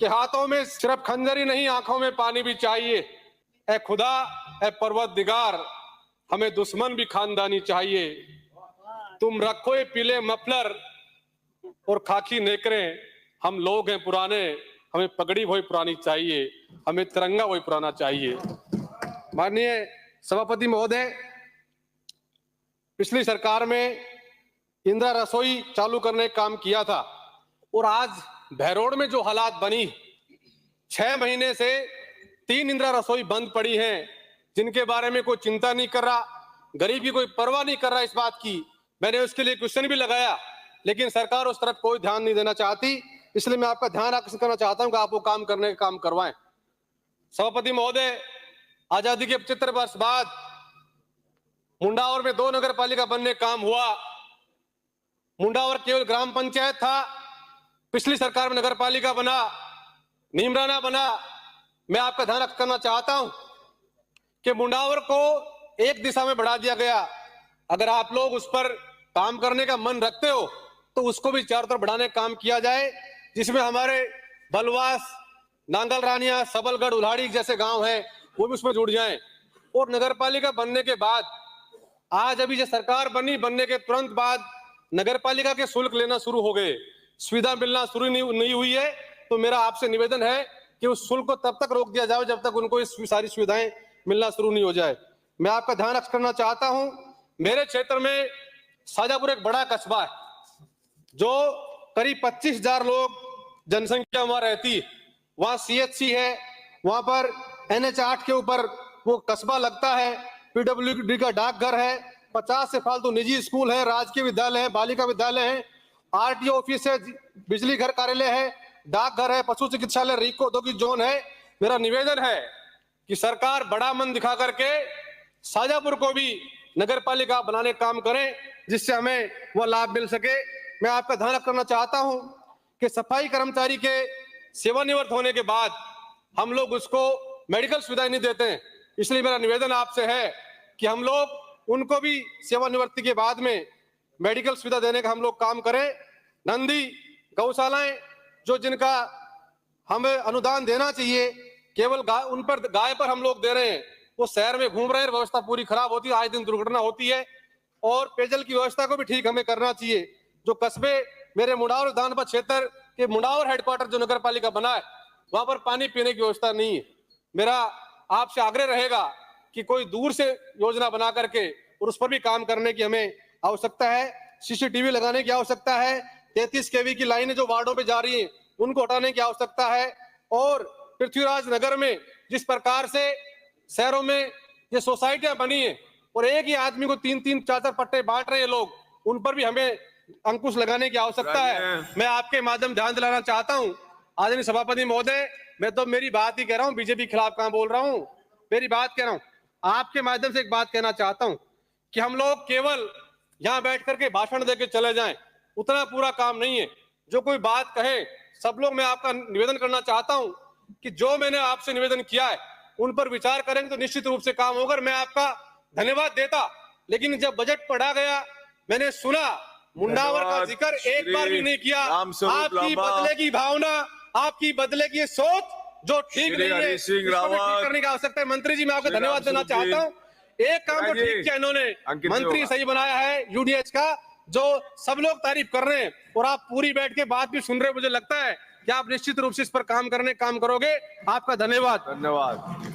कि हाथों में सिर्फ खंजर ही नहीं, आंखों में पानी भी चाहिए। ए खुदा, ए परवरदिगार, हमें दुश्मन भी खानदानी चाहिए। तुम रखो ये पीले मफलर और खाकी नेकरें, हम लोग हैं पुराने, हमें पगड़ी वही पुरानी चाहिए, हमें तिरंगा वही पुराना चाहिए। माननीय सभापति महोदय, पिछली सरकार में इंदिरा रसोई चालू करने का काम किया था और आज भैरोड़ में जो हालात बनी, 6 महीने से 3 इंदिरा रसोई बंद पड़ी हैं, जिनके बारे में कोई चिंता नहीं कर रहा, गरीब की कोई परवाह नहीं कर रहा इस बात की। मैंने उसके लिए क्वेश्चन भी लगाया, लेकिन सरकार उस तरफ कोई ध्यान नहीं देना चाहती। इसलिए मैं आपका ध्यान आकर्षित करना चाहता हूं कि आप वो काम करने का काम करवाएं। सभापति महोदय, आजादी के 75 वर्ष बाद मुंडावर में 2 नगर पालिका बनने का काम हुआ। मुंडावर केवल ग्राम पंचायत था, पिछली सरकार में नगर पालिका बना, नीमराना बना। मैं आपका ध्यान रखना करना चाहता हूं कि मुंडावर को एक दिशा में बढ़ा दिया गया। अगर आप लोग उस पर काम करने का मन रखते हो तो उसको भी चारों तरफ बढ़ाने का काम किया जाए, जिसमें हमारे बलवास, नांगल रानिया, सबलगढ़, उल्हाड़ी जैसे गांव हैं वो भी उसमें जुड़ जाएं। और नगर पालिका बनने के बाद, आज अभी जो सरकार बनने के तुरंत बाद नगर पालिका के शुल्क लेना शुरू हो गए, सुविधा मिलना शुरू नहीं हुई है। तो मेरा आपसे निवेदन है कि उस शुल्क को तब तक रोक दिया जाए जब तक उनको इस सारी सुविधाएं मिलना शुरू नहीं हो जाए। मैं आपका ध्यान रख करना चाहता हूं, मेरे क्षेत्र में शाजापुर एक बड़ा कस्बा है जो करीब 25,000 लोग जनसंख्या वहां रहती है। वहां CHC है, वहां पर NH 8 के ऊपर वो कस्बा लगता है, PWD का डाकघर है, 50 से फालतू निजी स्कूल है, राजकीय विद्यालय है, बालिका विद्यालय है, RTO ऑफिस है, बिजली घर कार्यालय है, डाकघर है, पशु चिकित्सालय, रीको औद्योगिक जोन है। मेरा निवेदन है कि सरकार बड़ा मन दिखा करके शाजापुर को भी नगर पालिका बनाने का काम करें, जिससे हमें वह लाभ मिल सके। मैं आपका ध्यान करना चाहता हूं कि सफाई कर्मचारी के सेवानिवृत्त होने के बाद हम लोग उसको मेडिकल सुविधाएं नहीं देते हैं। इसलिए मेरा निवेदन आपसे है कि हम लोग उनको भी सेवानिवृत्ति के बाद में मेडिकल सुविधा देने का हम लोग काम करें। नंदी गौशालाएं जो जिनका हमें अनुदान देना चाहिए, केवल उन पर गाय पर हम लोग दे रहे हैं, वो शहर में घूम रहे हैं, व्यवस्था पूरी खराब होती है, आए दिन दुर्घटना होती है। और पेयजल की व्यवस्था को भी ठीक हमें करना चाहिए। जो कस्बे मेरे मुंडावर विधानसभा क्षेत्र के मुंडावर हेडक्वार्टर जो नगर पालिका बना है, वहां पर पानी पीने की व्यवस्था नहीं है। मेरा आपसे आग्रह रहेगा कि कोई दूर से योजना बना करके और उस पर भी काम करने की हमें आवश्यकता है। CCTV लगाने की आवश्यकता है। 33 kV की लाइनें जो वार्डों पे जा रही हैं उनको हटाने की आवश्यकता है। और पृथ्वीराज नगर में जिस प्रकार से शहरों में ये सोसाइटियां बनी है और एक ही आदमी को 3-3, 4-4 पट्टे बांट रहे हैं लोग, उन पर भी हमें अंकुश लगाने की आवश्यकता है। मैं आपके माध्यम ध्यान दिलाना चाहता हूं आदरणीय सभापति महोदय, मैं तो मेरी बात ही कह रहा हूं, बीजेपी के खिलाफ कहां बोल रहा हूं, मेरी बात कह रहा हूं। आपके माध्यम से एक बात कहना चाहता हूं कि हम लोग केवल यहां बैठ करके भाषण देके चले जाएं, उतना पूरा काम नहीं है। जो कोई बात कहे, सब लोग, मैं आपका निवेदन करना चाहता हूं कि जो मैंने आपसे निवेदन किया है उन पर विचार करेंगे तो निश्चित रूप से काम होगा। मैं आपका धन्यवाद देता, लेकिन जब बजट पढ़ा गया मैंने सुना मुंडावर का जिक्र एक बार भी नहीं किया। आपकी बदले की भावना, आपकी बदले की सोच जो ठीक नहीं है, ठीक करने की आवश्यकता है। मंत्री जी, मैं आपको धन्यवाद देना चाहता हूँ। एक काम तो ठीक किया इन्होंने, मंत्री सही बनाया है UDH का, जो सब लोग तारीफ कर रहे हैं और आप पूरी बैठ के बात भी सुन रहे हैं। मुझे लगता है कि आप निश्चित रूप से इस पर काम करोगे। आपका धन्यवाद।